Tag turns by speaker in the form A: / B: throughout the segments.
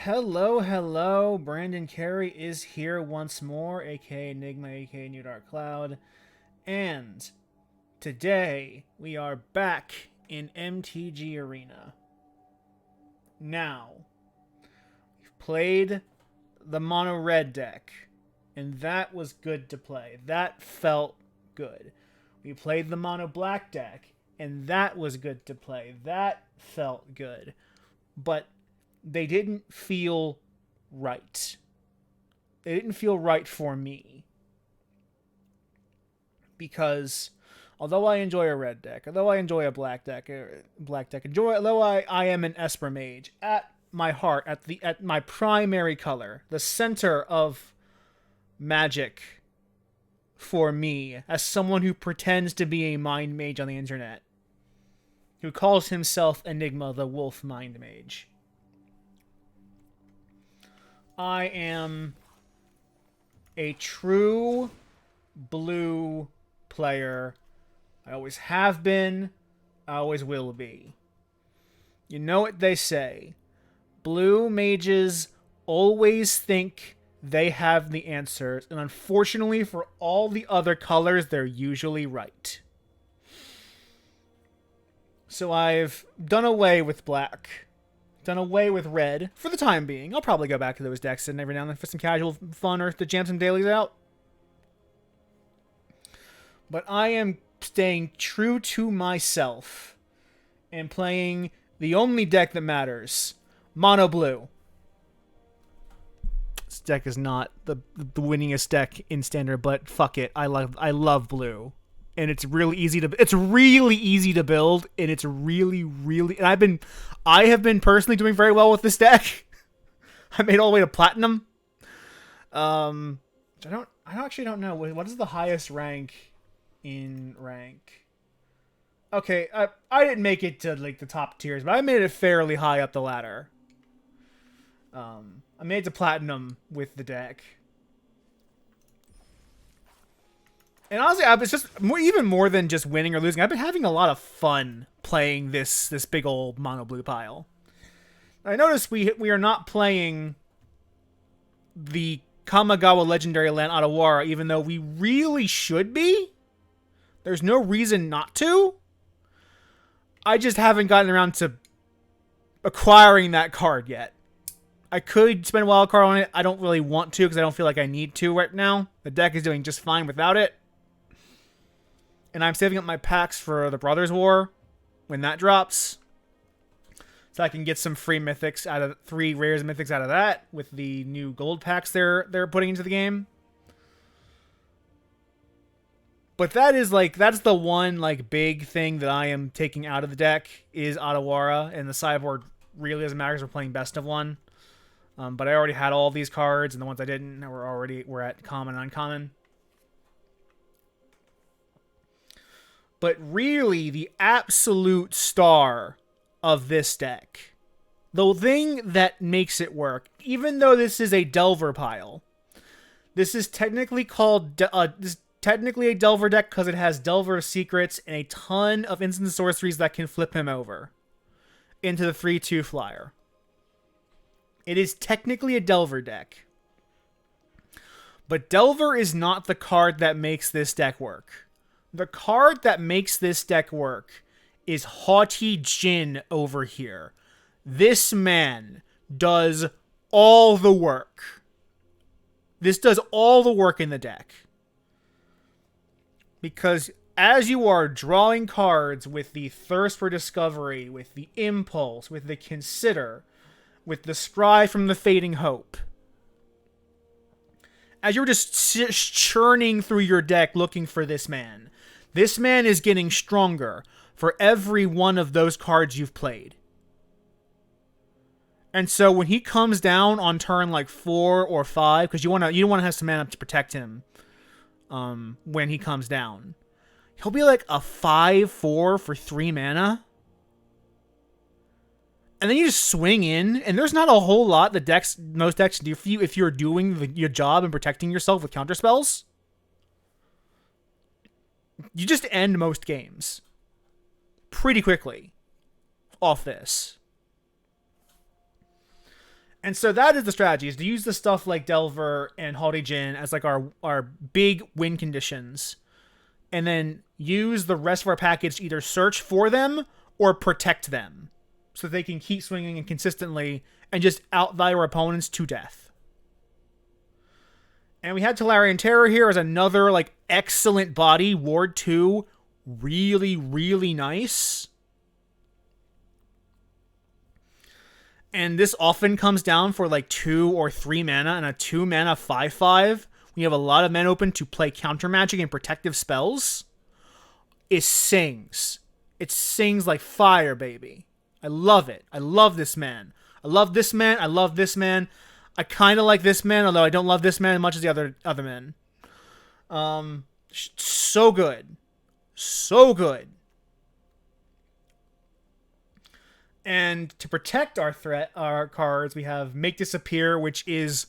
A: Hello, hello. Brandon Carey is here once more, aka Enigma, aka New Dark Cloud. And today we are back in MTG Arena. Now, we've played the mono red deck, and that was good to play. That felt good. We played the mono black deck, and that was good to play. That felt good. But they didn't feel right. They didn't feel right for me. Because although I enjoy a red deck, although I enjoy a black deck, although I am an Esper mage, at my heart, at my primary color, the center of magic for me, as someone who pretends to be a mind mage on the internet, who calls himself Enigma the Wolf Mind Mage, I am a true blue player. I always have been. I always will be. You know what they say. Blue mages always think they have the answers, and unfortunately for all the other colors, they're usually right. So I've done away with black. Done away with red for the time being. I'll probably go back to those decks and every now and then for some casual fun or to jam some dailies out. But I am staying true to myself and playing the only deck that matters, mono blue. This deck is not the winningest deck in standard, but fuck it, I love blue. And it's really easy to build, and it's really and I have been personally doing very well with this deck. I made all the way to platinum. I actually don't know what is the highest rank in rank. Okay, I didn't make it to like the top tiers, but I made it fairly high up the ladder. I made it to platinum with the deck. And honestly, it's just even more than just winning or losing. I've been having a lot of fun playing this big old mono blue pile. I noticed we are not playing the Kamigawa Legendary Land Otawara, even though we really should be. There's no reason not to. I just haven't gotten around to acquiring that card yet. I could spend a wild card on it. I don't really want to because I don't feel like I need to right now. The deck is doing just fine without it. And I'm saving up my packs for the Brothers War when that drops. So I can get some free mythics out of 3 rares and mythics out of that with the new gold packs they're putting into the game. But that's the one big thing that I am taking out of the deck is Otawara, and the sideboard really doesn't matter because we're playing best of one. But I already had all these cards, and the ones I didn't were at common and uncommon. But really, the absolute star of this deck, the thing that makes it work, even though this is a Delver pile, this is technically technically a Delver deck because it has Delver secrets and a ton of instant sorceries that can flip him over into the 3/2 flyer. It is technically a Delver deck. But Delver is not the card that makes this deck work. The card that makes this deck work is Haughty Jin over here. This man does all the work. This does all the work in the deck. Because as you are drawing cards with the Thirst for Discovery, with the Impulse, with the Consider, with the Scry from the Fading Hope, as you're just churning through your deck looking for this man is getting stronger for every one of those cards you've played. And so when he comes down on turn 4 or 5, because you want to have some mana to protect him when he comes down, he'll be like a 5/4 for 3 mana. And then you just swing in, and there's not a whole lot most decks do for you if you're doing your job and protecting yourself with counterspells. You just end most games pretty quickly off this. And so that is the strategy, is to use the stuff like Delver and Haughty Djinn as like our big win conditions. And then use the rest of our package to either search for them or protect them. So they can keep swinging and consistently and just outvalue our opponents to death. And we had Tolarian Terror here as another like excellent body. Ward 2, really, really nice. And this often comes down for like 2 or 3 mana and a 2 mana 5/5. We have a lot of mana open to play counter magic and protective spells. It sings. It sings like fire, baby. I love it. I love this man. I love this man. I love this man. I kind of like this man, although I don't love this man as much as the other men. So good. So good. And to protect our cards, we have Make Disappear, which is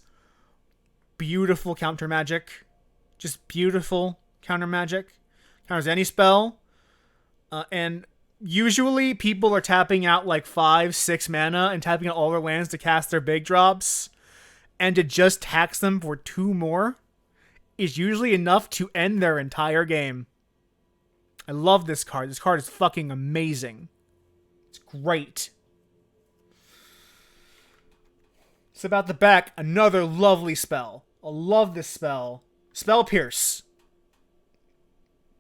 A: beautiful counter magic. Just beautiful counter magic. Counters any spell. And usually people are tapping out like 5-6 mana and tapping out all their lands to cast their big drops. And to just tax them for 2 more is usually enough to end their entire game. I love this card. This card is fucking amazing. It's great. It's about the back. Another lovely spell. I love this spell. Spell Pierce.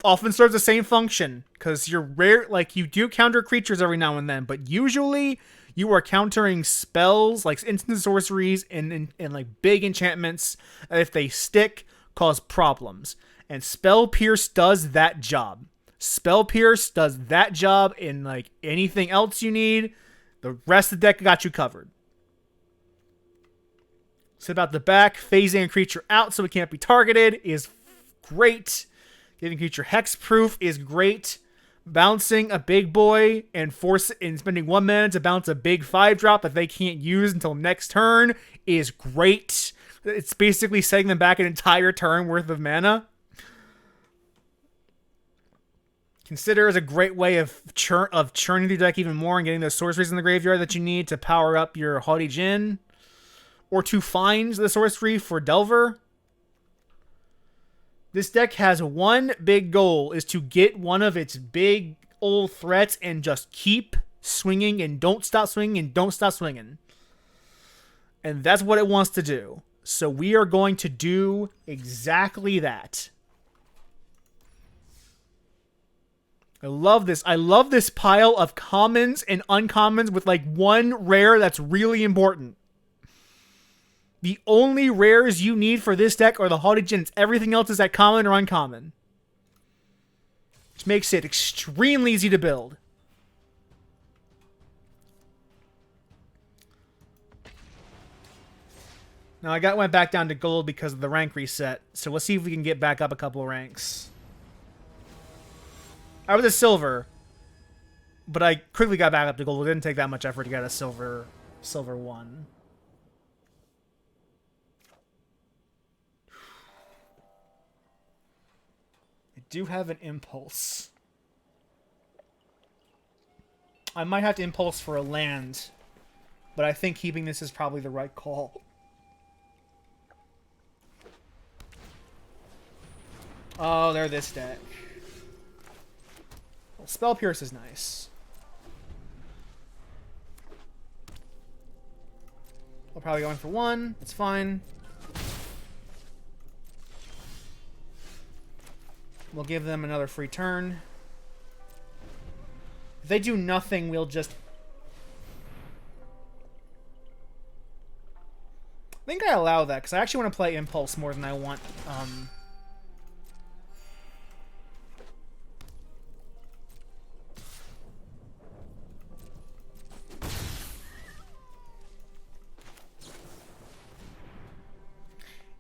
A: Often serves the same function, because you're rare, like you do counter creatures every now and then, but usually you are countering spells like instant sorceries and like big enchantments that if they stick cause problems. And Spell Pierce does that job. Spell Pierce does that job in like anything else you need. The rest of the deck got you covered. So about the back, phasing a creature out so it can't be targeted is great. Giving creature hexproof is great. Bouncing a big boy and spending 1 mana to bounce a big 5-drop that they can't use until next turn is great. It's basically setting them back an entire turn worth of mana. Consider as a great way of churning the deck even more and getting those sorceries in the graveyard that you need to power up your Haughty Djinn. Or to find the sorcery for Delver. This deck has one big goal, is to get one of its big old threats and just keep swinging and don't stop swinging and don't stop swinging. And that's what it wants to do. So we are going to do exactly that. I love this. I love this pile of commons and uncommons with like one rare that's really important. The only rares you need for this deck are the Haughty Djinns. Everything else is at common or uncommon. Which makes it extremely easy to build. Now I went back down to gold because of the rank reset. So let's see if we can get back up a couple of ranks. I was a silver. But I quickly got back up to gold. It didn't take that much effort to get a silver 1. Do have an impulse. I might have to impulse for a land, but I think keeping this is probably the right call. Oh, they're this deck. Well, Spell Pierce is nice. I'll probably go in for 1. That's fine. We'll give them another free turn. If they do nothing, we'll just... I think I allow that, because I actually want to play Impulse more than I want...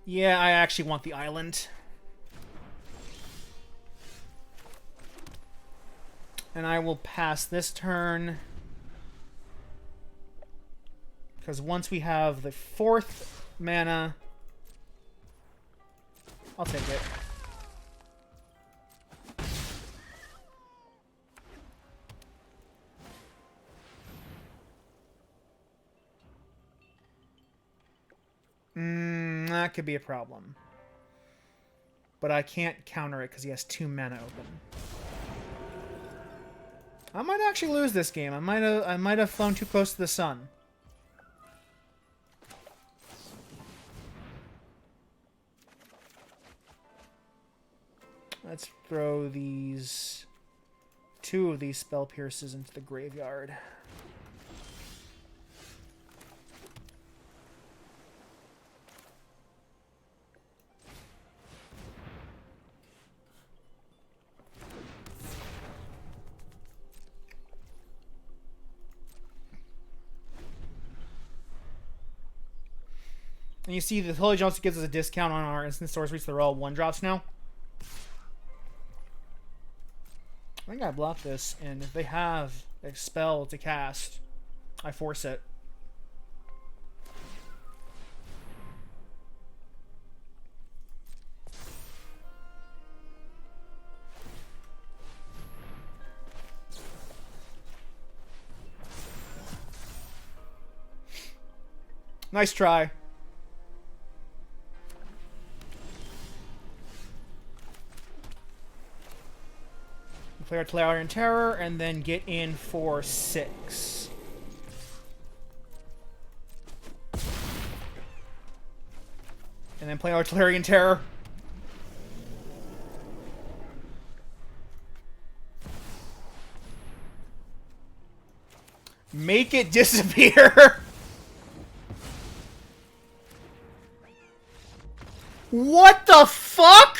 A: Yeah, I actually want the island. And I will pass this turn. Because once we have the 4th mana... I'll take it. That could be a problem. But I can't counter it because he has 2 mana open. I might actually lose this game. I might have flown too close to the sun. Let's throw these 2 of these spell pierces into the graveyard. And you see the Holy Jones gives us a discount on our instant sorceries. They're all 1-drops now. I think I block this, and if they have a spell to cast, I force it. Nice try. Play our Tolarian Terror, and then get in for 6. And then play our Tolarian Terror. Make it disappear! What the fuck?!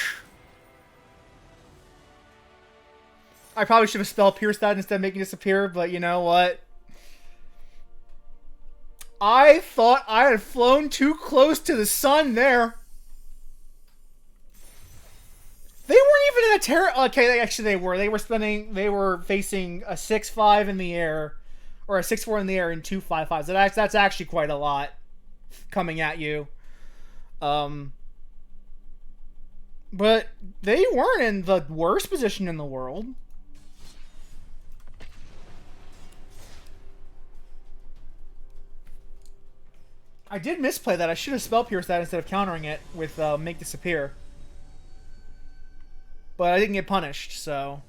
A: I probably should have spell pierced that instead of making it disappear, but you know what? I thought I had flown too close to the sun there. They weren't even in a terror. Okay, actually they were. They were facing a 6/5 in the air, or a 6/4 in the air and 2 5/5s. So that's actually quite a lot coming at you. But they weren't in the worst position in the world. I did misplay that. I should have spell pierced that instead of countering it with make disappear. But I didn't get punished, so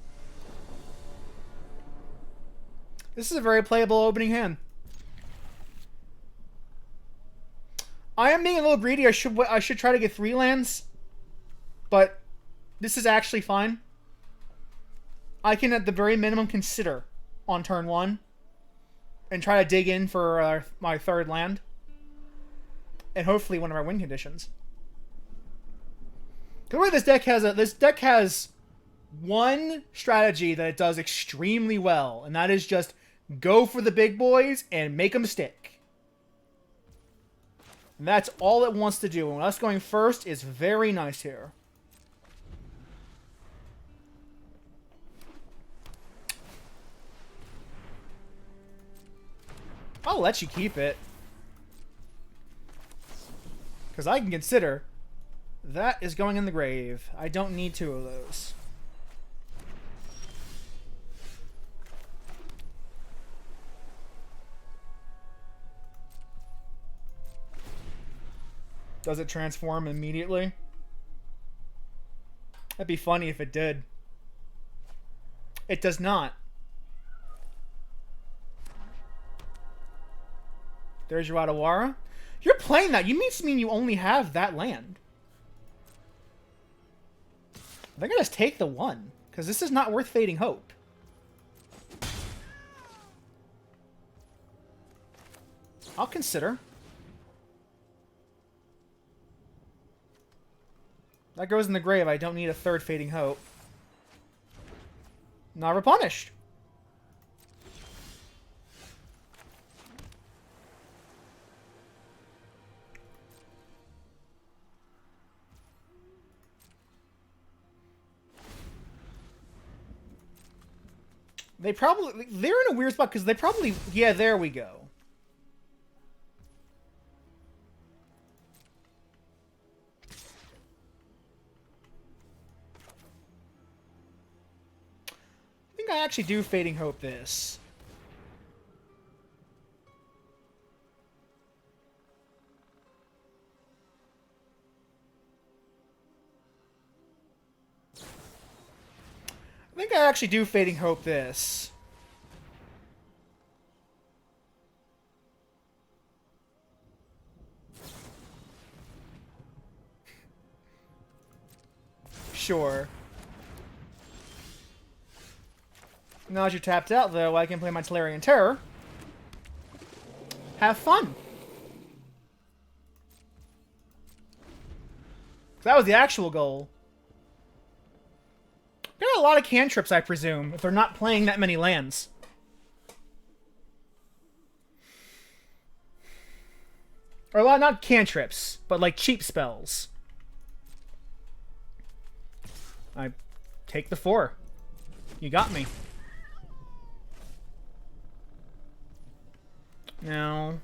A: this is a very playable opening hand. I am being a little greedy. I should try to get 3 lands, but this is actually fine. I can at the very minimum consider on turn 1 and try to dig in for my 3rd land. And hopefully one of our win conditions. The way this deck has one strategy that it does extremely well, and that is just go for the big boys and make them stick. And that's all it wants to do. And us going first is very nice here. I'll let you keep it. Because I can consider that is going in the grave. I don't need 2 of those. Does it transform immediately? That'd be funny if it did. It does not. There's your Adawara. You're playing that. You mean you only have that land. I think I just take the 1. Because this is not worth Fading Hope. I'll consider. That goes in the grave. I don't need a 3rd Fading Hope. Not replenished. They're in a weird spot because they probably, yeah, there we go. I think I actually do Fading Hope this. think I actually do Fading Hope this. Sure. Now that you're tapped out, though, I can play my Tolarian Terror. Have fun. That was the actual goal. There are a lot of cantrips, I presume, if they're not playing that many lands. Or a lot, not cantrips, but like cheap spells. I take the 4. You got me. Now,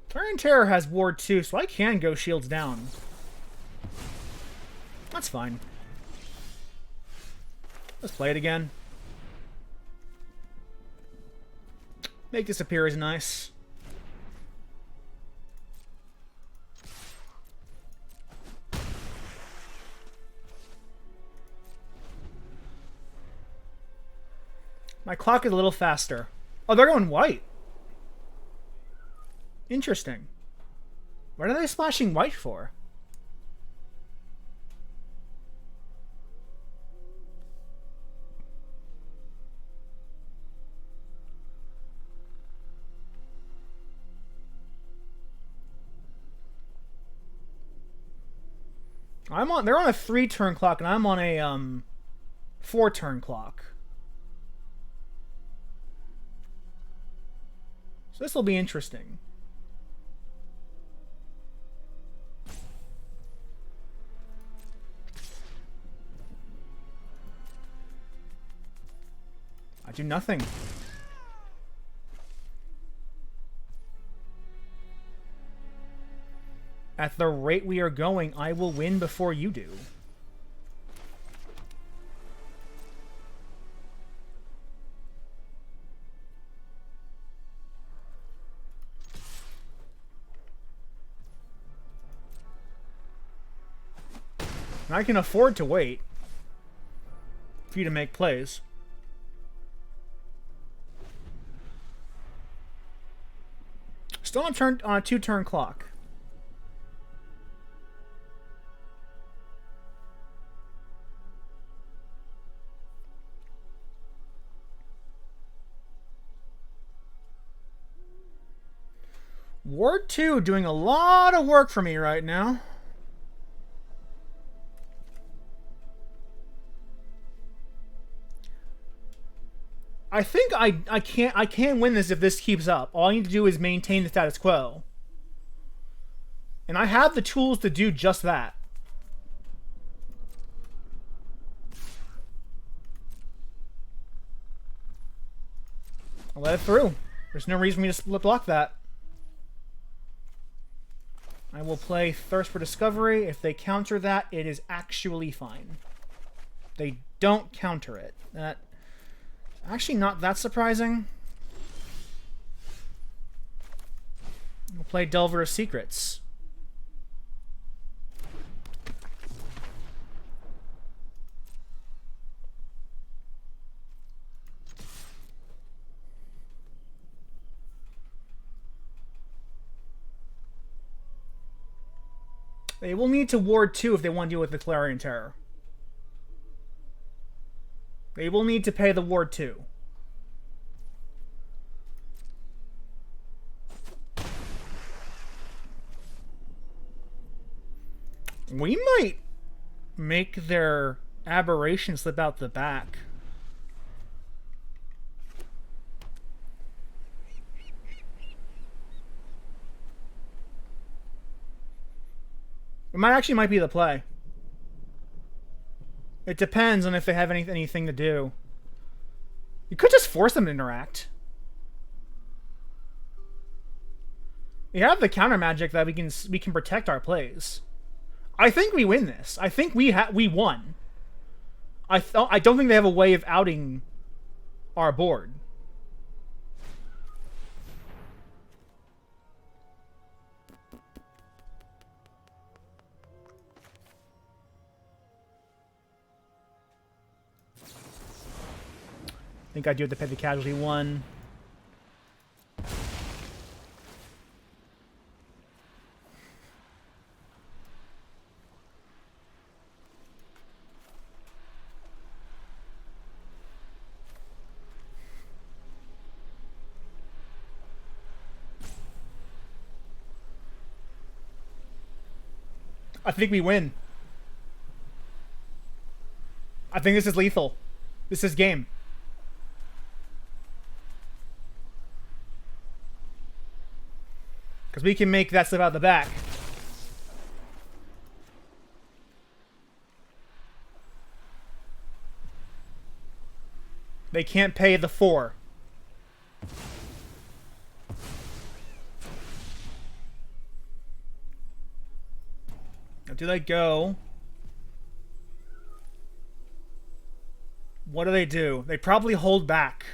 A: Tolarian Terror has Ward 2, so I can go shields down. That's fine. Let's play it again. Make this appear as nice. My clock is a little faster. Oh, they're going white. Interesting. What are they splashing white for? They're on a 3-turn clock and I'm on a 4-turn clock. So this will be interesting. I do nothing. At the rate we are going, I will win before you do. And I can afford to wait for you to make plays. Still on a 2-turn clock. Ward 2 doing a lot of work for me right now. I think I can't win this if this keeps up. All I need to do is maintain the status quo. And I have the tools to do just that. I'll let it through. There's no reason for me to block that. I will play Thirst for Discovery. If they counter that, it is actually fine. They don't counter it. That actually not that surprising. We'll play Delver of Secrets. They will need to ward 2 if they want to deal with the Tolarian Terror. They will need to pay the ward 2. We might make their aberration slip out the back. It might be the play. It depends on if they have anything to do. You could just force them to interact. We have the counter magic that we can protect our plays. I think we win this. I think we won. I don't think they have a way of outing our board. I think I do have to pay the casualty 1. I think we win. I think this is lethal. This is game. Because we can make that slip out the back. They can't pay the 4. Now, do they go? What do? They probably hold back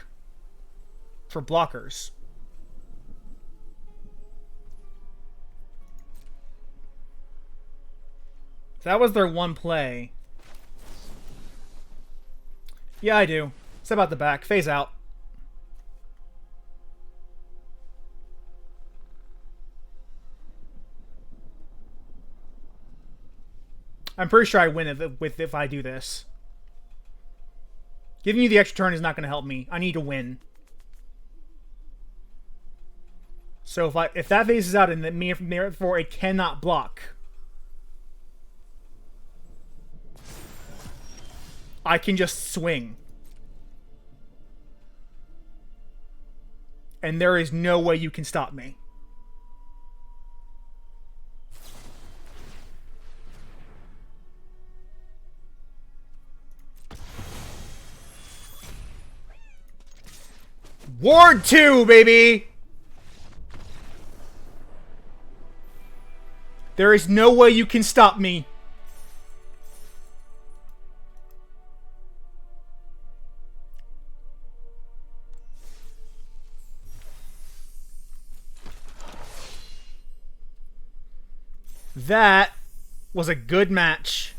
A: for blockers. That was their one play. Yeah, I do. Step out the back. Phase out. I'm pretty sure I win if I do this. Giving you the extra turn is not going to help me. I need to win. So if that phases out and therefore it cannot block, I can just swing. And there is no way you can stop me. Ward 2, baby! There is no way you can stop me. That was a good match.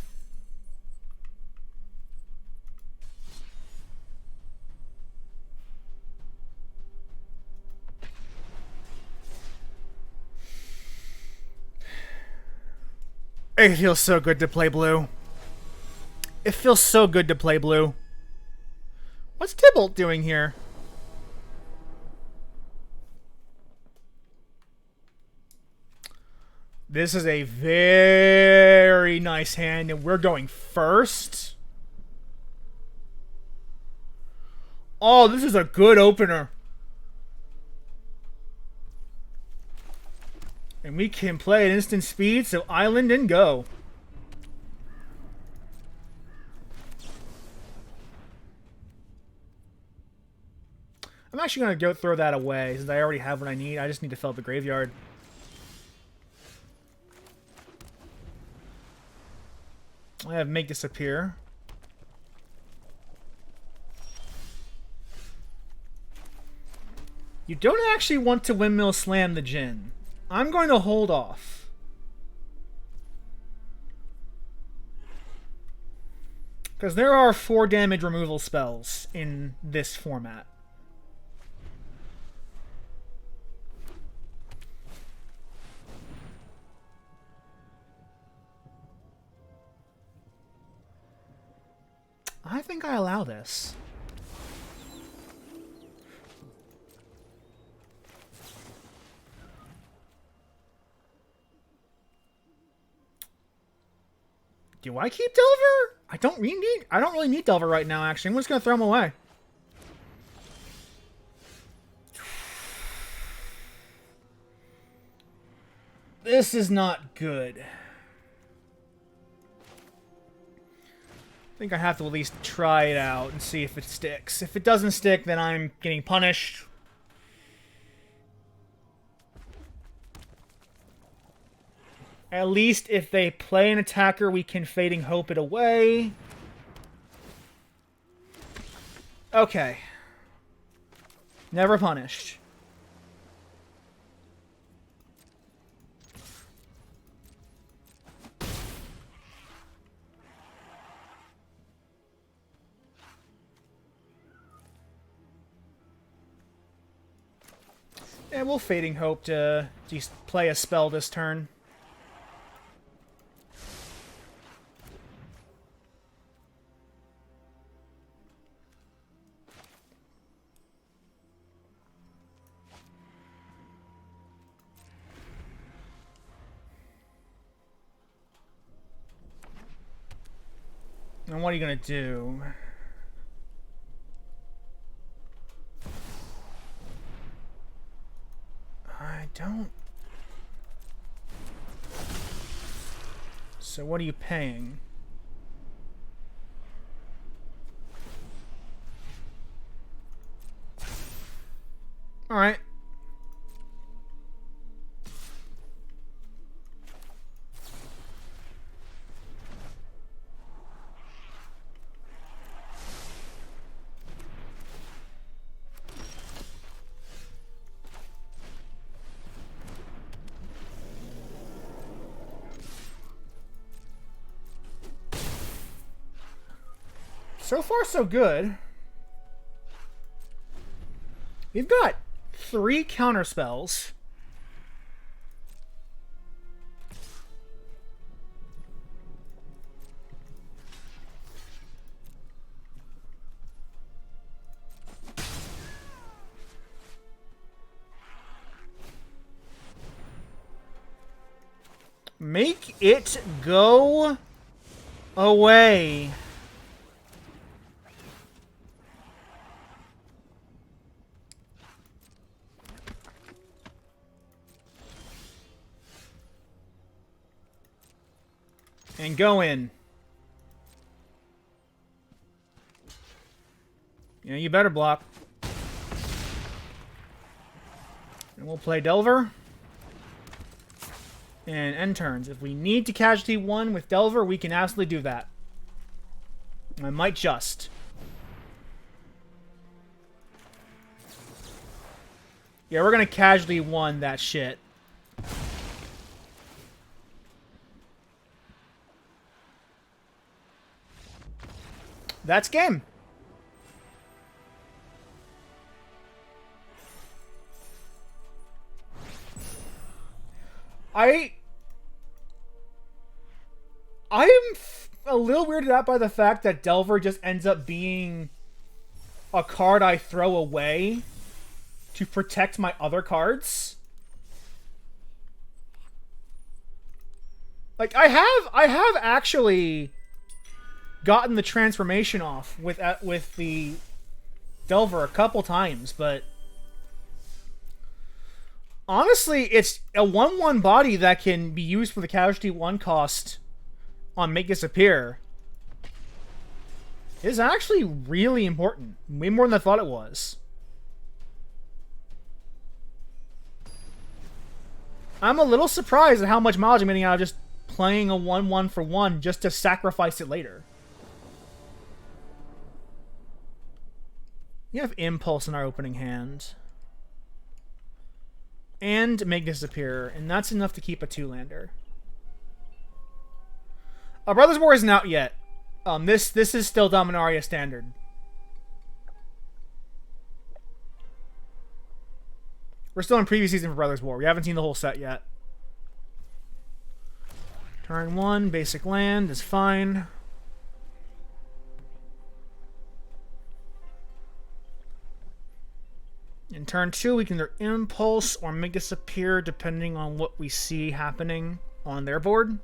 A: It feels so good to play blue. It feels so good to play blue. What's Tybalt doing here? This is a very nice hand, and we're going first. Oh, this is a good opener. And we can play at instant speed, so island and go. I'm actually going to go throw that away, since I already have what I need. I just need to fill up the graveyard. I have make disappear. You don't actually want to windmill slam the Djinn. I'm going to hold off. Because there are 4 damage removal spells in this format. I think I allow this. Do I keep Delver? I don't really need Delver right now, actually. I'm just gonna throw him away. This is not good. I think I have to at least try it out and see if it sticks. If it doesn't stick, then I'm getting punished. At least if they play an attacker, we can Fading Hope it away. Okay. Never punished. And we'll Fading Hope to just play a spell this turn. And what are you going to do? I don't... So what are you paying? Alright. So far, so good. We've got 3 counter spells. Make it go away. And go in. Yeah, you better block. And we'll play Delver. And end turns. If we need to casualty 1 with Delver, we can absolutely do that. I might just. Yeah, we're going to casualty 1 that shit. That's game. I'm a little weirded out by the fact that Delver just ends up being a card I throw away to protect my other cards. Like I have actually gotten the transformation off with the Delver a couple times, but honestly, it's a 1/1 body that can be used for the casualty 1 cost on Make Disappear. Is actually really important. Way more than I thought it was. I'm a little surprised at how much mileage I'm getting out of just playing a 1/1 for 1 just to sacrifice it later. We have Impulse in our opening hand. And Make Disappear, and that's enough to keep a 2-lander. Brothers War isn't out yet. This is still Dominaria standard. We're still in previous season for Brothers War. We haven't seen the whole set yet. Turn 1, basic land is fine. In turn 2, we can either Impulse or Make Disappear depending on what we see happening on their board.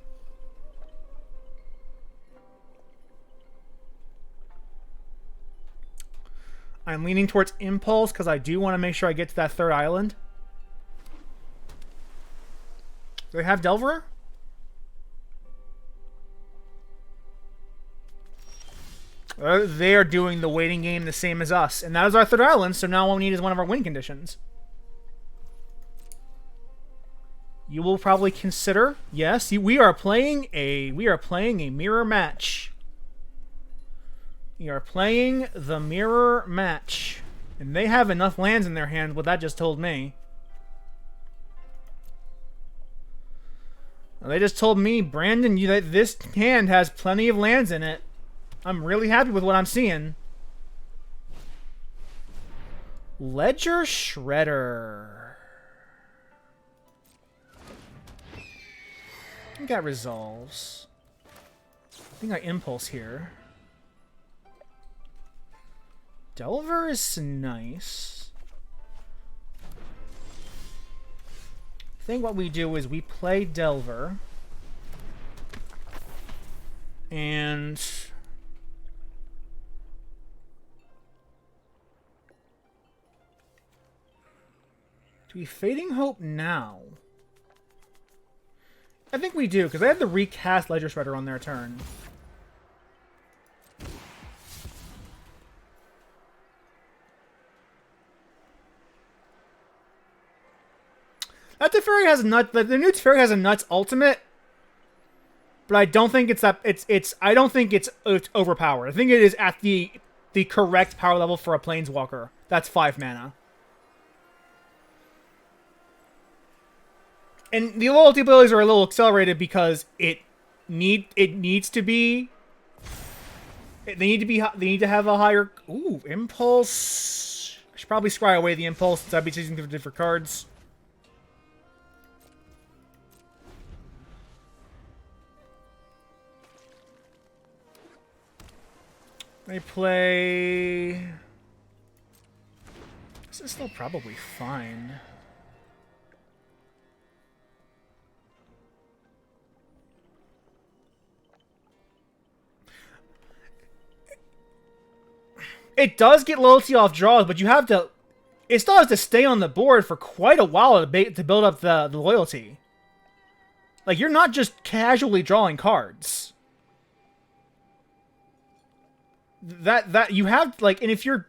A: I'm leaning towards Impulse because I do want to make sure I get to that 3rd island. Do they have Delver? They are doing the waiting game the same as us. And that is our 3rd island, so now all we need is one of our win conditions. You will probably consider, yes, we are playing a mirror match. We are playing the mirror match. And they have enough lands in their hand, what that just told me. Well, they just told me, Brandon, that this hand has plenty of lands in it. I'm really happy with what I'm seeing. Ledger Shredder. I think that resolves. I think I impulse here. Delver is nice. I think what we do is we play Delver. And... do we Fading Hope now? I think we do, because I have to recast Ledger Shredder on their turn. That Teferi has a nut. The new Teferi has a nuts ultimate, but I don't think it's that. I don't think it's overpowered. I think it is at the correct power level for a Planeswalker. That's 5 mana. And the loyalty abilities are a little accelerated because it needs to be. They need to have a higher. Ooh, impulse. I should probably scry away the impulse since I'd be choosing different cards. They play... this is still probably fine. It does get loyalty off draws, but you have to... it still has to stay on the board for quite a while to build up the loyalty. Like, you're not just casually drawing cards. That you have, like, and if you're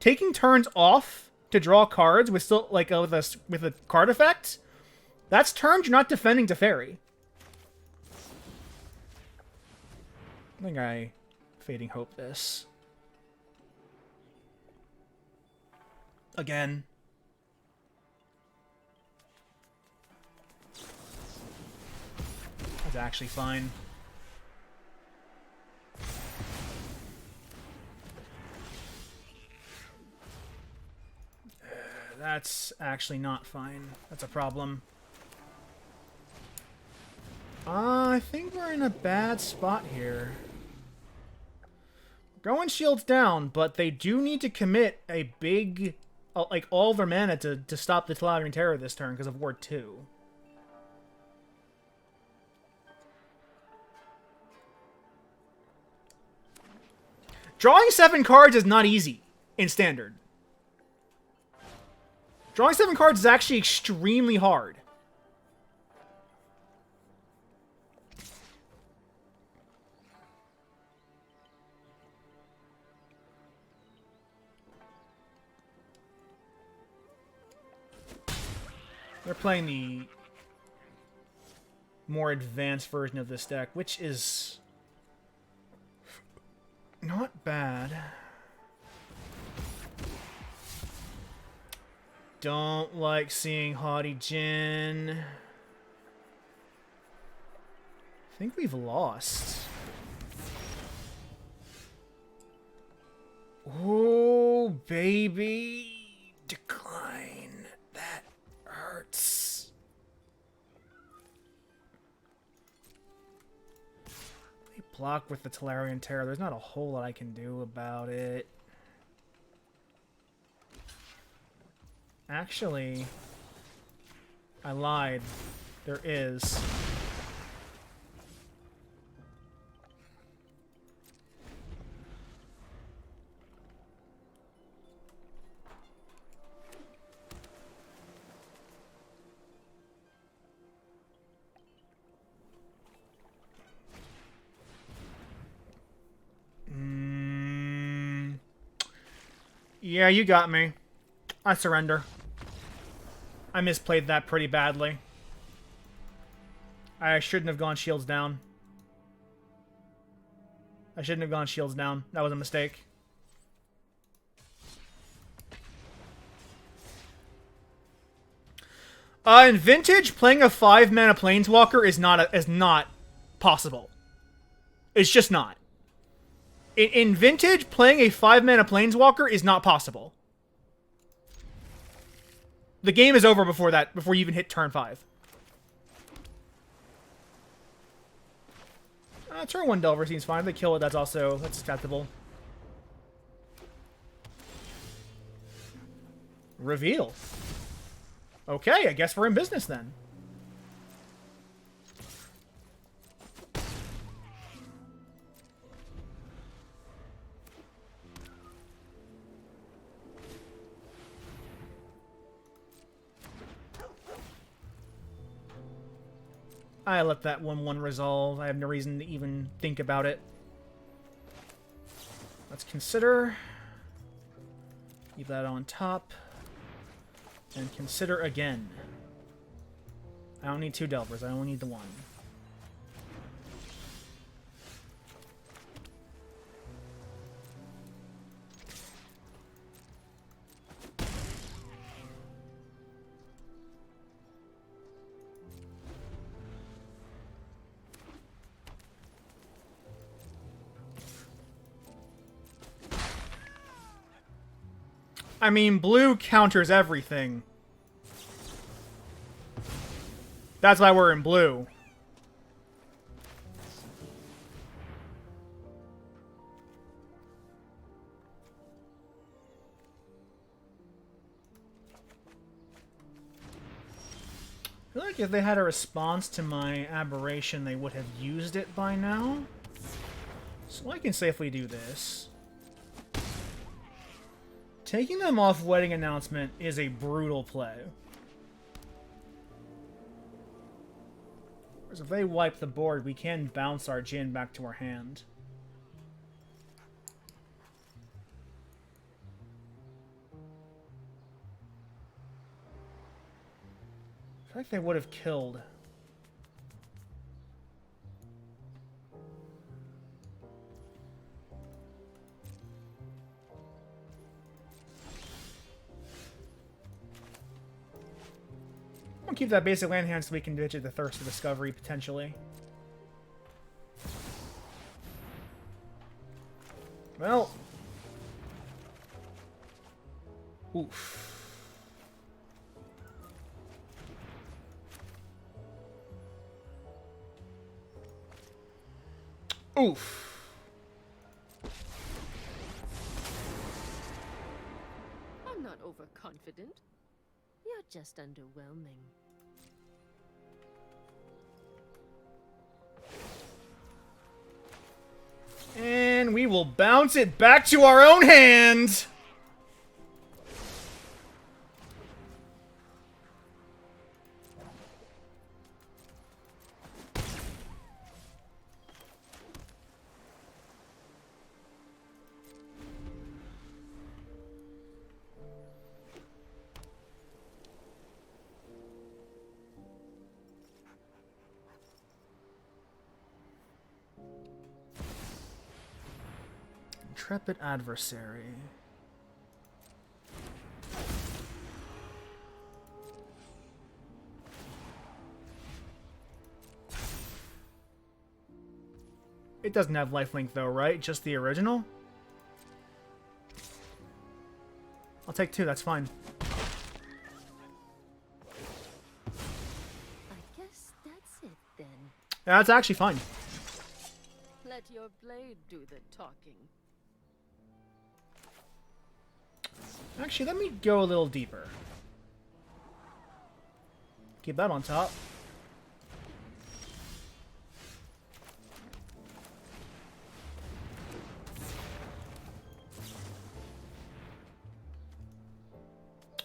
A: taking turns off to draw cards with still, like, with a card effect, that's turns you're not defending Teferi. I think I Fading Hope this. Again. That's actually fine. That's actually not fine. That's a problem. I think we're in a bad spot here. Going shields down, but they do need to commit a big... like, all their mana to stop the Teferi Terror this turn because of Ward 2. Drawing 7 cards is not easy in Standard. Drawing 7 cards is actually extremely hard. They're playing the more advanced version of this deck, which is not bad. Don't like seeing Haughty Djinn. I think we've lost. Oh, baby. Decline. That hurts. They block with the Teferi Terror. There's not a whole lot I can do about it. Actually, I lied. There is. Yeah, you got me. I surrender. I misplayed that pretty badly. I shouldn't have gone shields down. I shouldn't have gone shields down. That was a mistake. In Vintage, playing a 5-mana Planeswalker is not possible. It's just not. In Vintage, playing a 5-mana Planeswalker is not possible. The game is over before you even hit turn 5. Turn 1 Delver seems fine. If they kill it, that's acceptable. Reveal. Okay, I guess we're in business then. I let that 1/1 resolve. I have no reason to even think about it. Let's consider. Keep that on top. And consider again. I don't need 2 Delvers. I only need the 1. I mean, blue counters everything. That's why we're in blue. I feel like if they had a response to my aberration, they would have used it by now. So I can safely do this. Taking them off Wedding Announcement is a brutal play. Whereas if they wipe the board, we can bounce our Jinn back to our hand. I feel like they would have killed. We'll keep that basic land hand so we can ditch it the Thirst of Discovery, potentially. Well. Oof. Oof.
B: I'm not overconfident. You're just underwhelming.
A: And we will bounce it back to our own hand. Intrepid Adversary. It doesn't have lifelink though, right? Just the original? I'll take 2, that's fine.
B: I guess that's it then.
A: Yeah, that's actually fine.
B: Let your blade do the talking.
A: Actually, let me go a little deeper. Keep that on top.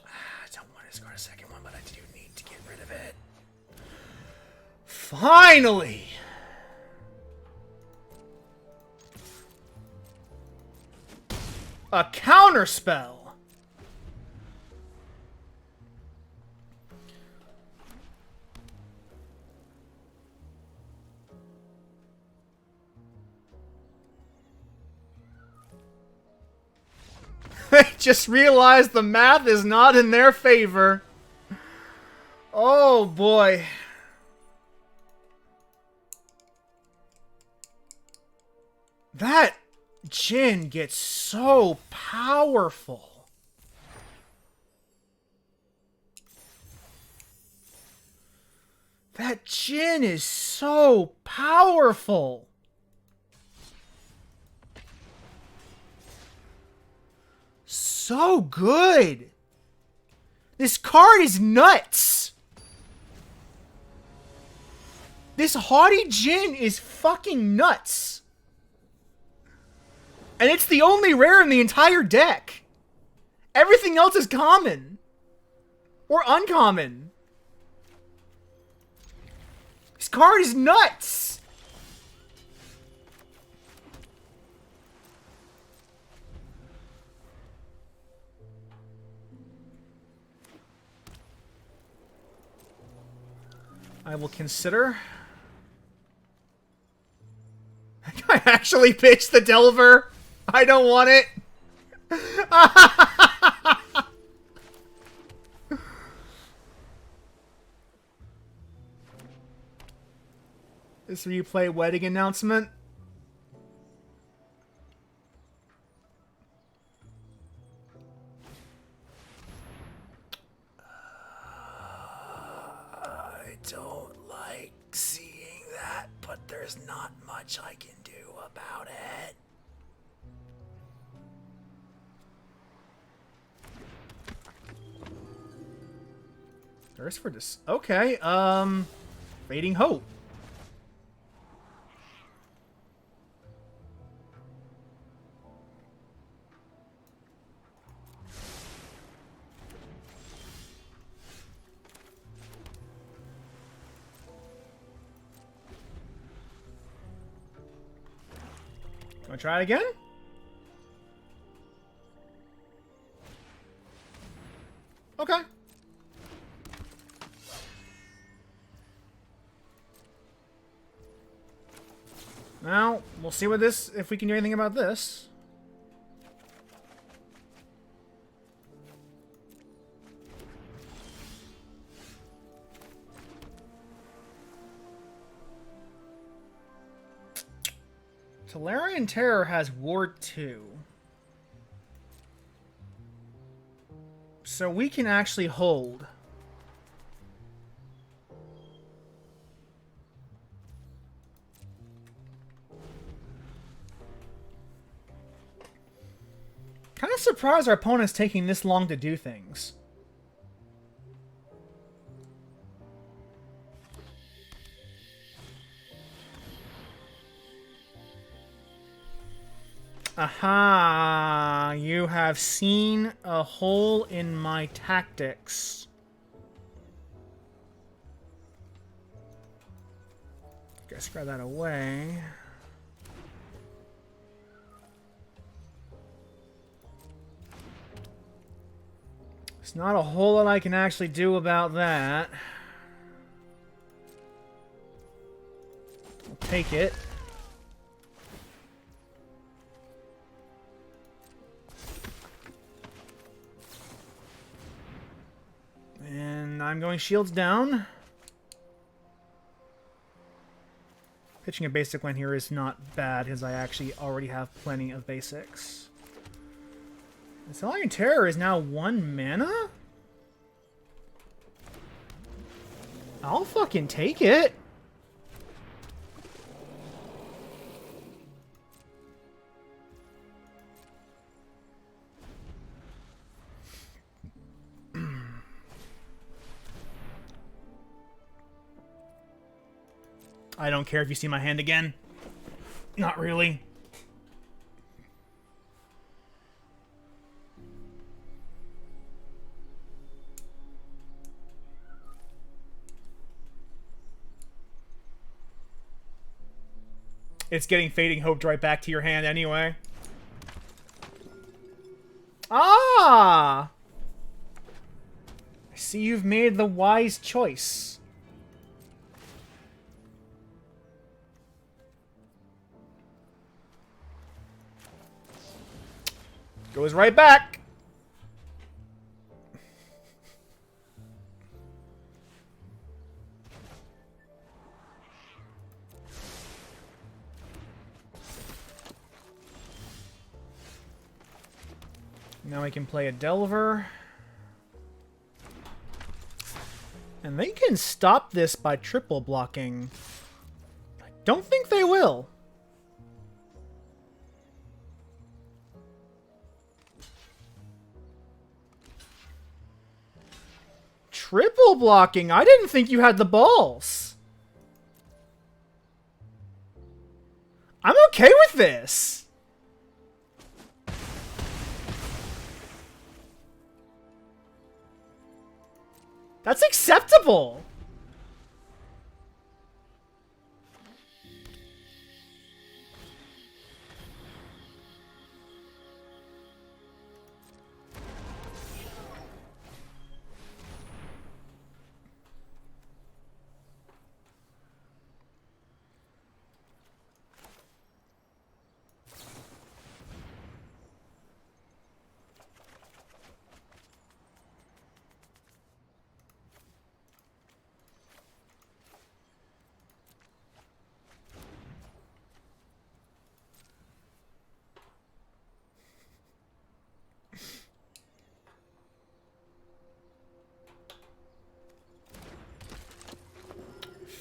A: I don't want to discard a second one, but I do need to get rid of it. Finally! A counterspell! They just realized the math is not in their favor. Oh boy. That Jinn gets so powerful. That Jinn is so powerful. so good. This card is nuts. This Haughty Djinn is fucking nuts. And it's the only rare in the entire deck. Everything else is common. Or uncommon. This card is nuts. I will consider. I actually pitched the Delver. I don't want it. This replay wedding announcement. I don't like seeing that, but there's not much I can do about it. There's for this. Okay, Fading Hope. Wanna try it again? Okay. Now, we'll see what this, if we can do anything about this. Tolarian Terror has Ward 2. So we can actually hold. Kind of surprised our opponent's taking this long to do things. Aha! You have seen a hole in my tactics. Guess grab that away. There's not a whole lot I can actually do about that. I'll take it. And I'm going shields down. Pitching a basic one here is not bad, because I actually already have plenty of basics. The Tolarian Terror is now 1 mana? I'll fucking take it. I don't care if you see my hand again. Not really. It's getting Fading Hope right back to your hand anyway. Ah! I see you've made the wise choice. Goes right back. Now I can play a Delver. And they can stop this by triple blocking. I don't think they will. triple blocking. I didn't think you had the balls. I'm okay with this. That's acceptable.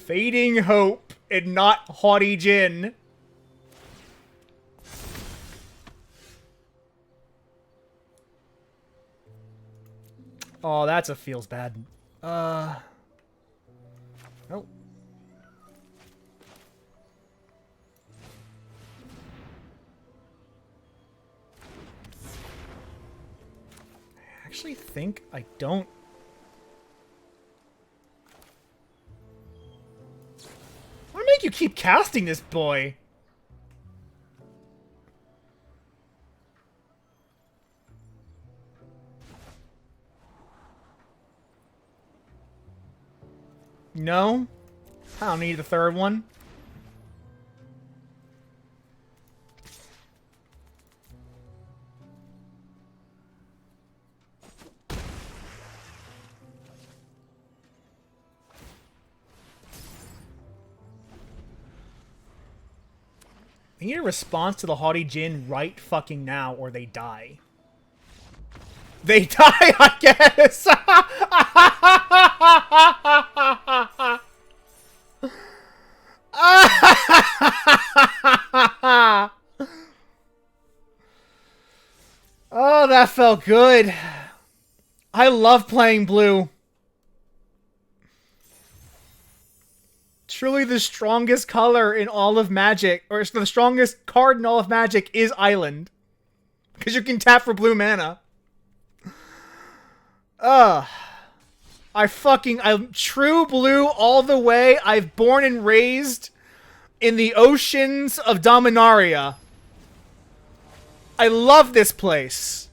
A: Fading hope and not haughty Jin. Oh, that's a feels bad. Oh. I actually think I don't. What make you keep casting this boy? No? I don't need the third one. They need a response to the haughty Jin right fucking now, or they die. They die, I guess! Oh, that felt good. I love playing blue. Truly the strongest color in all of Magic, or the strongest card in all of Magic is Island. Because you can tap for blue mana. I'm true blue all the way. I've born and raised in the oceans of Dominaria. I love this place.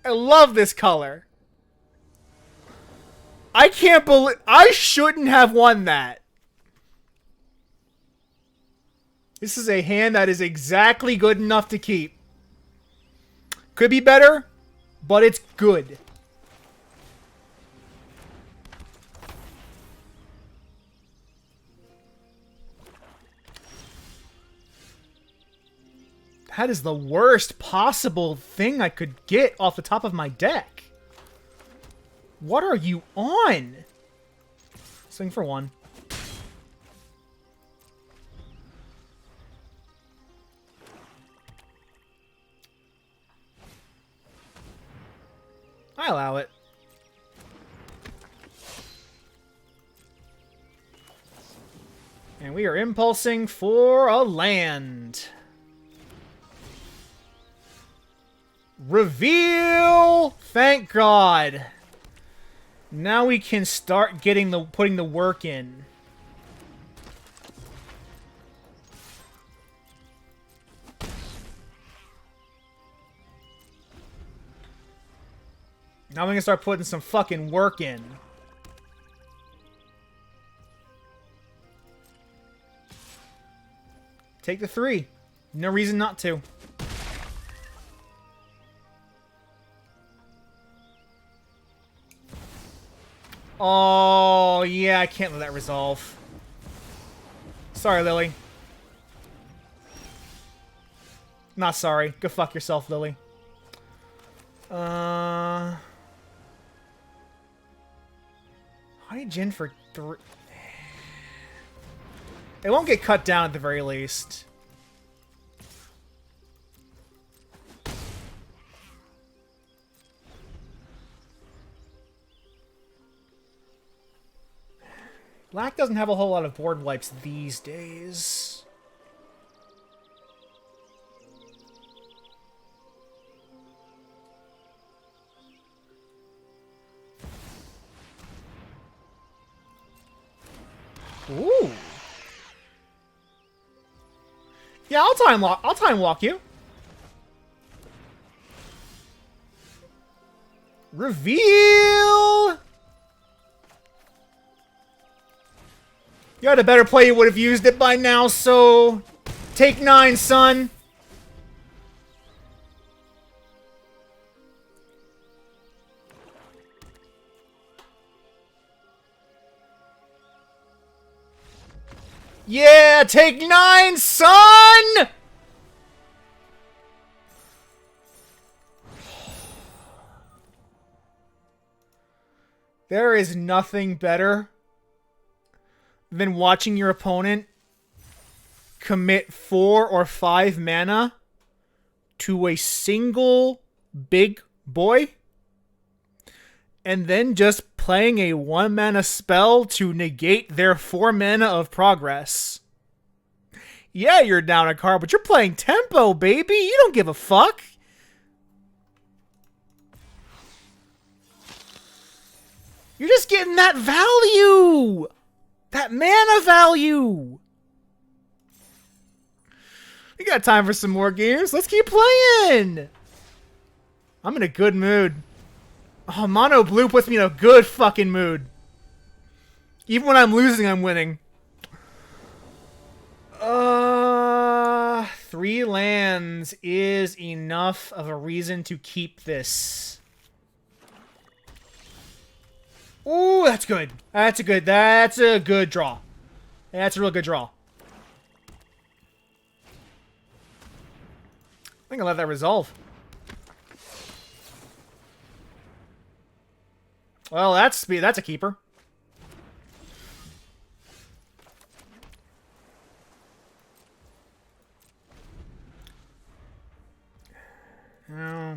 A: I love this color. I can't believe... I shouldn't have won that. This is a hand that is exactly good enough to keep. Could be better, but it's good. That is the worst possible thing I could get off the top of my deck. What are you on? Swing for one. I allow it. And we are impulsing for a land. Reveal! Thank God. Now we can start getting putting the work in. Now we can start putting some fucking work in. Take the 3. No reason not to. Oh, yeah, I can't let that resolve. Sorry, Lily. Not sorry. Go fuck yourself, Lily. Honey Jin for 3. It won't get cut down at the very least. Black doesn't have a whole lot of board wipes these days. Ooh. Yeah, I'll time walk you. Reveal! You had a better play, you would have used it by now, so... Take 9, son! Yeah, take 9, son! There is nothing better than watching your opponent commit 4 or 5 mana to a single big boy and then just playing a 1 mana spell to negate their 4 mana of progress. Yeah, you're down a card, but you're playing tempo, baby. You don't give a fuck. You're just getting that value! That mana value! We got time for some more games. Let's keep playing! I'm in a good mood. Oh, mono blue puts me in a good fucking mood. Even when I'm losing, I'm winning. 3 lands is enough of a reason to keep this. Ooh, that's good. That's a good draw. That's a real good draw. I think I'll let that resolve. Well, that's a keeper.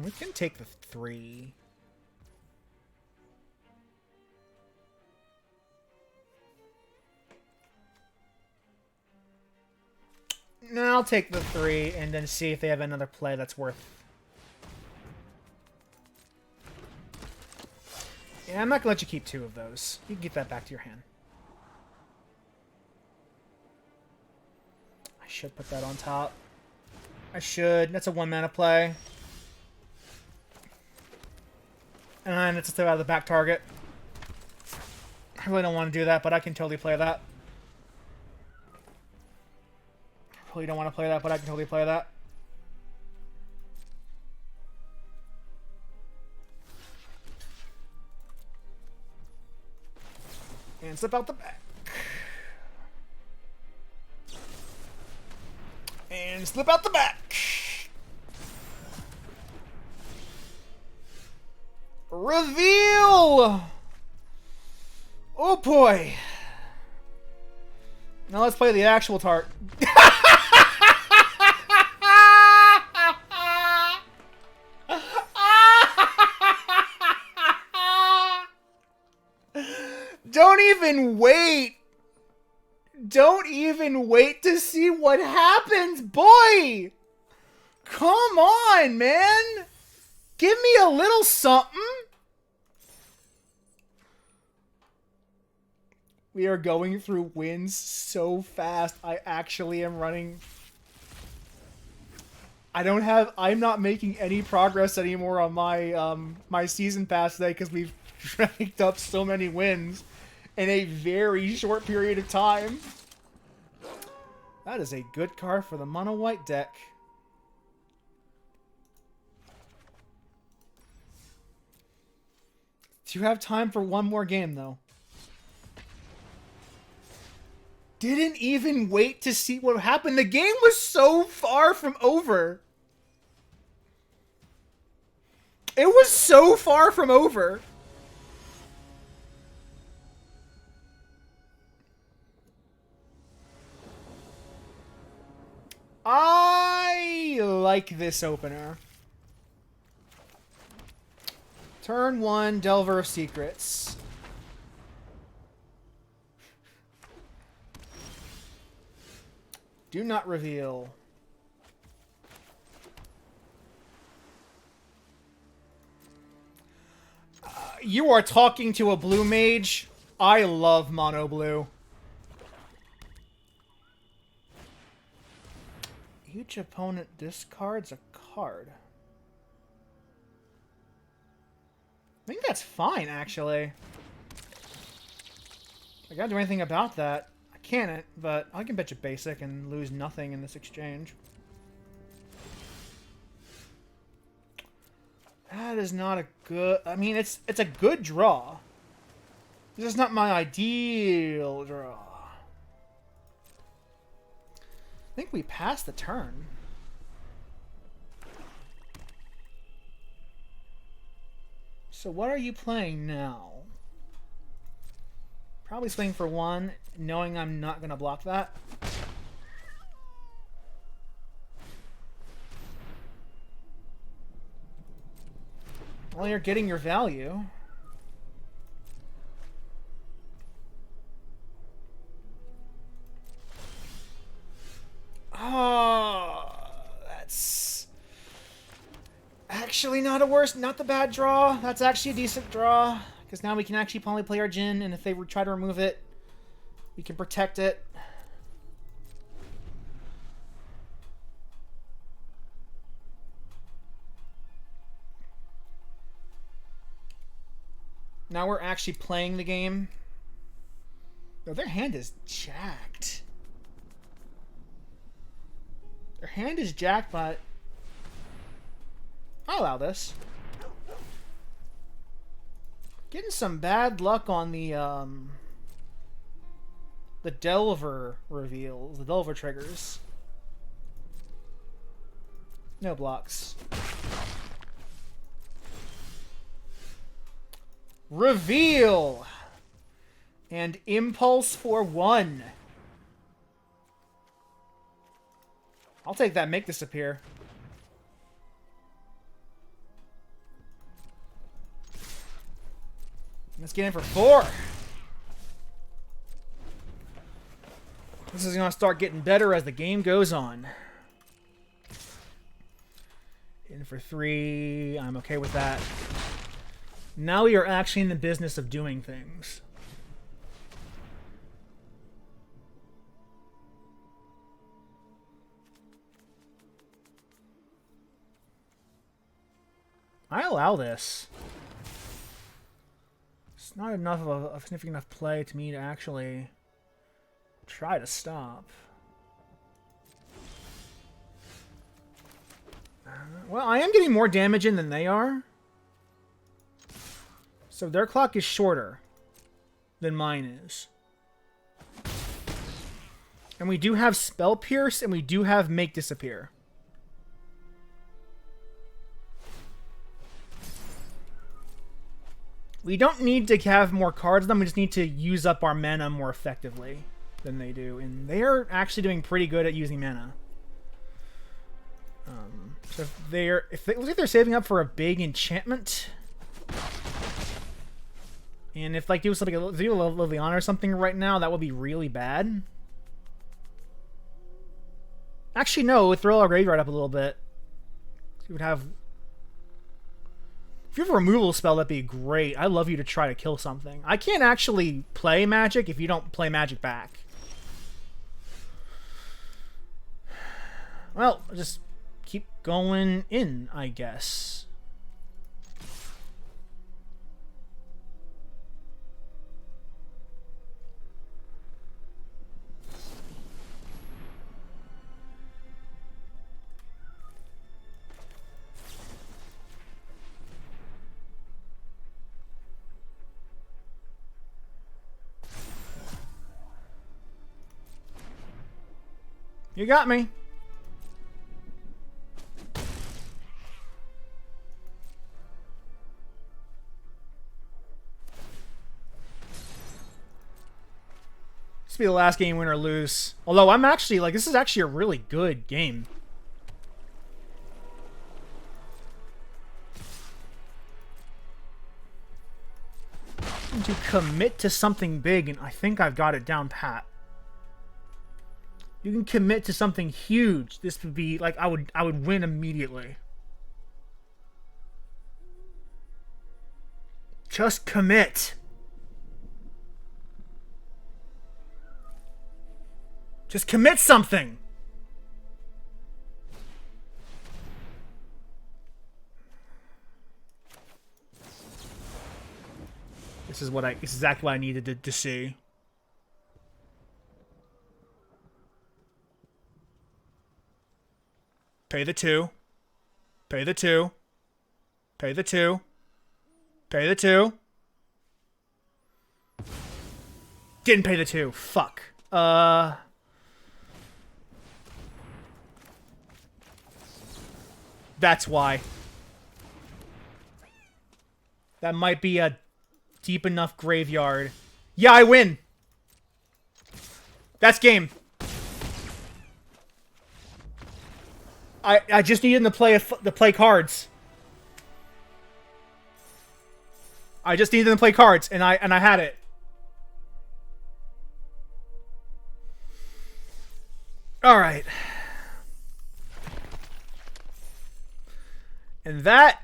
A: We can take the 3. No, I'll take the 3 and then see if they have another play that's worth. Yeah, I'm not gonna let you keep 2 of those. You can get that back to your hand. I should put that on top. I should. That's a 1 mana play. And it's a step out of the back target. I really don't want to do that, but I can totally play that. I really don't want to play that, but I can totally play that. And slip out the back. And slip out the back. Reveal! Oh boy. Now let's play the actual tart. Don't even wait. Don't even wait to see what happens, boy. Come on, man. Give me a little something. We are going through wins so fast. I actually am running. I'm not making any progress anymore on my my season pass today because we've racked up so many wins in a very short period of time. That is a good card for the mono white deck. Do you have time for one more game, though? Didn't even wait to see what happened. The game was so far from over. It was so far from over. I like this opener. Turn 1, Delver of Secrets. Do not reveal. You are talking to a blue mage. I love mono blue. Each opponent discards a card. I think that's fine, actually. I gotta do anything about that. I can't, but I can bet you basic and lose nothing in this exchange. That is not a good... I mean, it's a good draw. This is not my ideal draw. I think we passed the turn. So what are you playing now? Probably swing for 1, knowing I'm not going to block that. Well, you're getting your value. Oh, that's actually not the bad draw. That's actually a decent draw. Because now we can actually probably play our Jin, and if they try to remove it, we can protect it. Now we're actually playing the game. Oh, their hand is jacked. Their hand is jacked, but I'll allow this. Getting some bad luck on the Delver reveals, the Delver triggers. No blocks. Reveal! And impulse for 1. I'll take that, make disappear. Let's get in for 4. This is going to start getting better as the game goes on. In for 3. I'm okay with that. Now we are actually in the business of doing things. I allow this. It's not enough of a significant enough play to me to actually try to stop. Well, I am getting more damage in than they are. So their clock is shorter than mine is. And we do have Spell Pierce, and we do have Make Disappear. We don't need to have more cards on them, we just need to use up our mana more effectively than they do. And they are actually doing pretty good at using mana. So if it looks like they're saving up for a big enchantment. And if like do something like do a Liliana or something right now, that would be really bad. Actually, no, it would throw our graveyard up a little bit. You would have... If you have a removal spell, that'd be great. I'd love you to try to kill something. I can't actually play Magic if you don't play Magic back. Well, just keep going in, I guess. You got me. This will be the last game, win or lose. Although I'm actually, like, this is actually a really good game. To commit to something big, and I think I've got it down pat. You can commit to something huge. This would be like I would win immediately. Just commit. Just commit something. This is exactly what I needed to see. Pay the 2. Pay the 2. Pay the 2. Pay the 2. Didn't pay the 2. Fuck. That's why. That might be a deep enough graveyard. Yeah, I win. That's game. I just needed to play cards. I just needed them to play cards, and I had it. All right. And that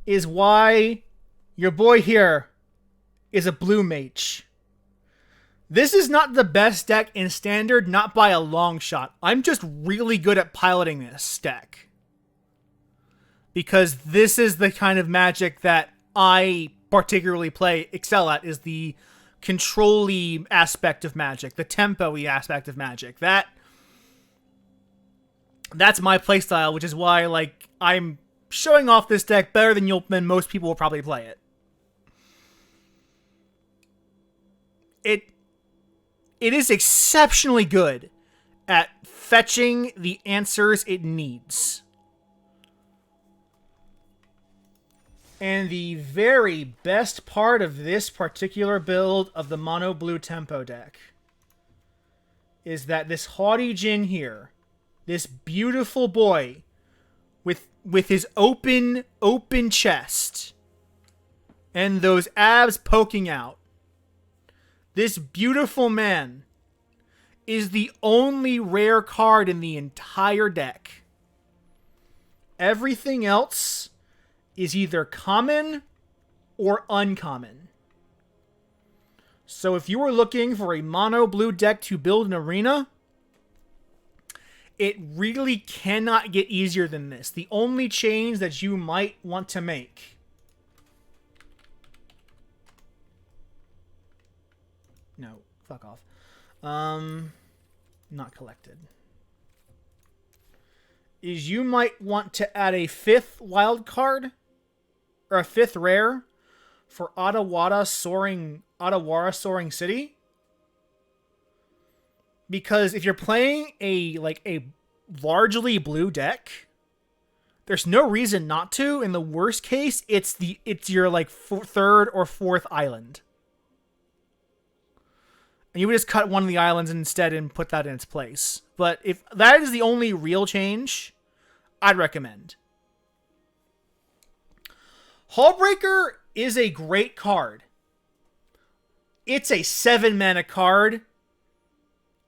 A: is why your boy here is a blue mage. This is not the best deck in Standard, not by a long shot. I'm just really good at piloting this deck. Because this is the kind of Magic that I particularly excel at, is the control-y aspect of Magic, the tempo-y aspect of Magic. That's my playstyle, which is why, like, I'm showing off this deck better than most people will probably play it. It is exceptionally good at fetching the answers it needs. And the very best part of this particular build of the mono blue tempo deck is that this haughty Jin here, this beautiful boy with his open chest and those abs poking out, this beautiful man is the only rare card in the entire deck. Everything else is either common or uncommon. So if you were looking for a mono blue deck to build an arena, it really cannot get easier than this. The only change that you might want to make no, fuck off. Not collected. Is you might want to add a 5th wild card or a 5th rare for Ottawara Soaring City. Because if you're playing a largely blue deck, there's no reason not to. In the worst case, it's your like 3rd or 4th island. And you would just cut one of the islands instead and put that in its place. But if that is the only real change, I'd recommend. Hullbreaker is a great card. It's a 7 mana card.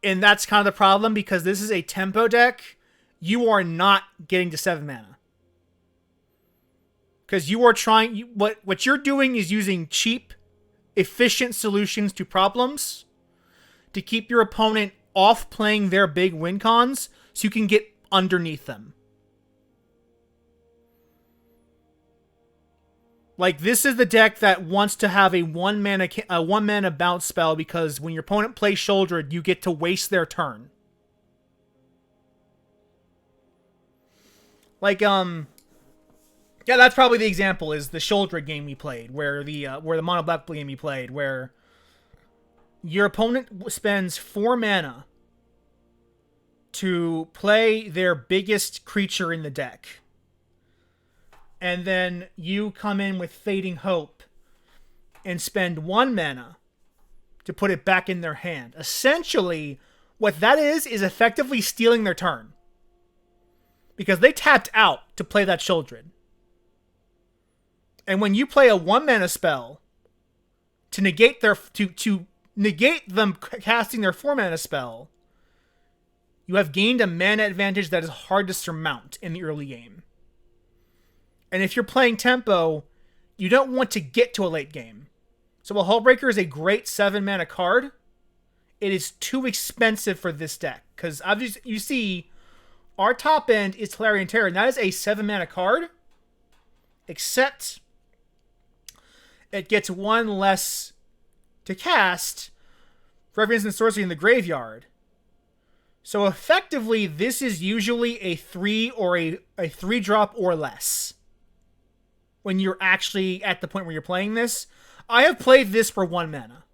A: And that's kind of the problem, because this is a tempo deck. You are not getting to 7 mana. Because you are trying... What you're doing is using cheap, efficient solutions to problems to keep your opponent off playing their big win cons so you can get underneath them. Like, this is the deck that wants to have a 1 mana bounce spell, because when your opponent plays Shouldered, you get to waste their turn. Like, yeah, that's probably the example, is the Shouldered game we played, where the mono black game we played, where your opponent spends 4 mana to play their biggest creature in the deck. And then you come in with Fading Hope and spend 1 mana to put it back in their hand. Essentially, what that is effectively stealing their turn. Because they tapped out to play that Children. And when you play a 1 mana spell to negate them casting their 4 mana spell, you have gained a mana advantage that is hard to surmount in the early game. And if you're playing tempo, you don't want to get to a late game. So while Hullbreaker is a great 7-mana card, it is too expensive for this deck. Because obviously, you see, our top end is Tolarian Terror, and that is a 7-mana card, except it gets 1 less to cast for every instant sorcery in the graveyard. So effectively, this is usually a 3 or a 3-drop or less when you're actually at the point where you're playing this. I have played this for 1 mana.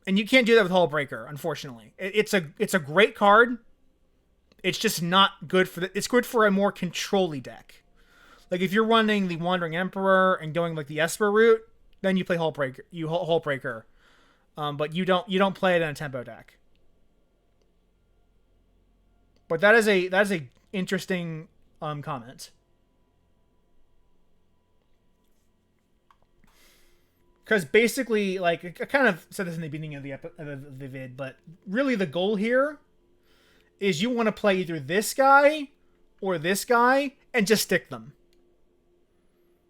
A: And you can't do that with Hullbreaker, unfortunately. It's a great card. It's just not good for it's good for a more control-y deck. Like if you're running the Wandering Emperor and going like the Esper route, then you play Hullbreaker. But you don't play it in a tempo deck. But that is a interesting comment. Because basically, like, I kind of said this in the beginning of the vid, but really the goal here is you want to play either this guy or this guy and just stick them.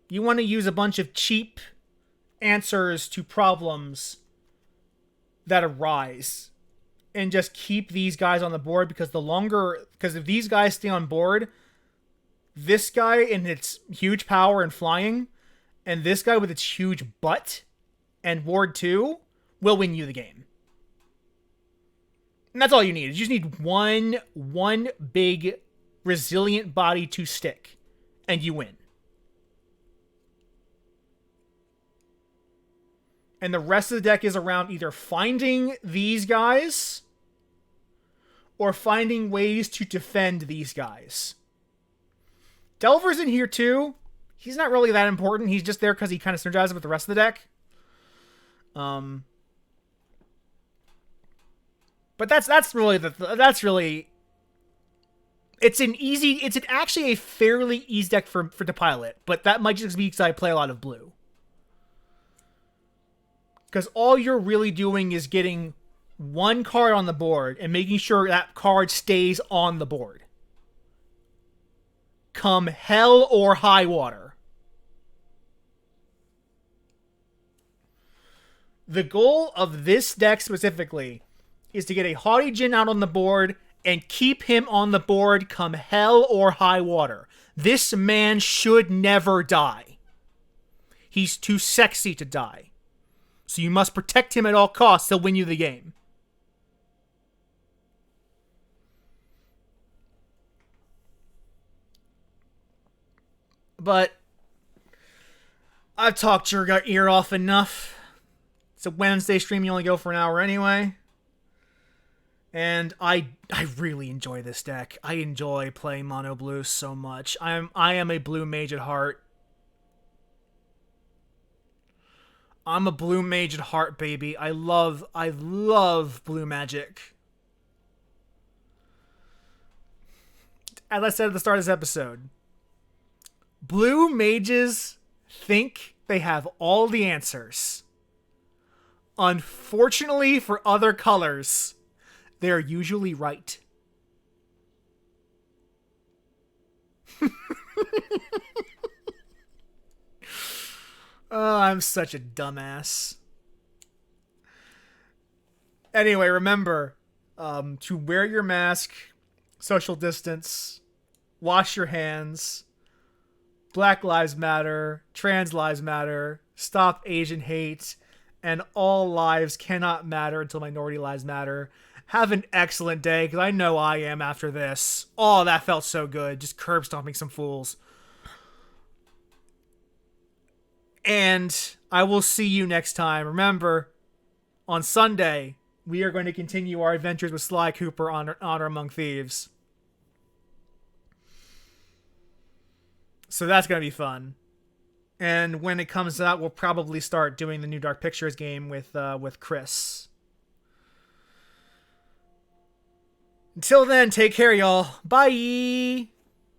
A: You want to use a bunch of cheap answers to problems that arise and just keep these guys on the board, because if these guys stay on board, this guy in its huge power and flying and this guy with its huge butt and Ward 2 will win you the game. And that's all you need. You just need one big resilient body to stick, and you win. And the rest of the deck is around either finding these guys or finding ways to defend these guys. Delver's in here too. He's not really that important. He's just there because he kind of synergizes with the rest of the deck. But that's really it's actually a fairly easy deck for to pilot, but that might just be because I play a lot of blue. Because all you're really doing is getting one card on the board and making sure that card stays on the board, come hell or high water. The goal of this deck specifically is to get a Haughty Djinn out on the board and keep him on the board come hell or high water. This man should never die. He's too sexy to die. So you must protect him at all costs. He'll win you the game. But I've talked your ear off enough. It's a Wednesday stream. You only go for an hour anyway. And I really enjoy this deck. I enjoy playing mono blue so much. I am a blue mage at heart. I'm a blue mage at heart, baby. I love blue magic. As I said at the start of this episode, blue mages think they have all the answers. Unfortunately for other colors, they're usually right. Oh, I'm such a dumbass. Anyway, remember to wear your mask, social distance, wash your hands, Black Lives Matter, Trans Lives Matter, stop Asian hate, and all lives cannot matter until minority lives matter. Have an excellent day, because I know I am after this. Oh, that felt so good. Just curb stomping some fools. And I will see you next time. Remember, on Sunday, we are going to continue our adventures with Sly Cooper on Honor Among Thieves. So that's going to be fun. And when it comes out, we'll probably start doing the new Dark Pictures game with Chris. Until then, take care, y'all. Bye!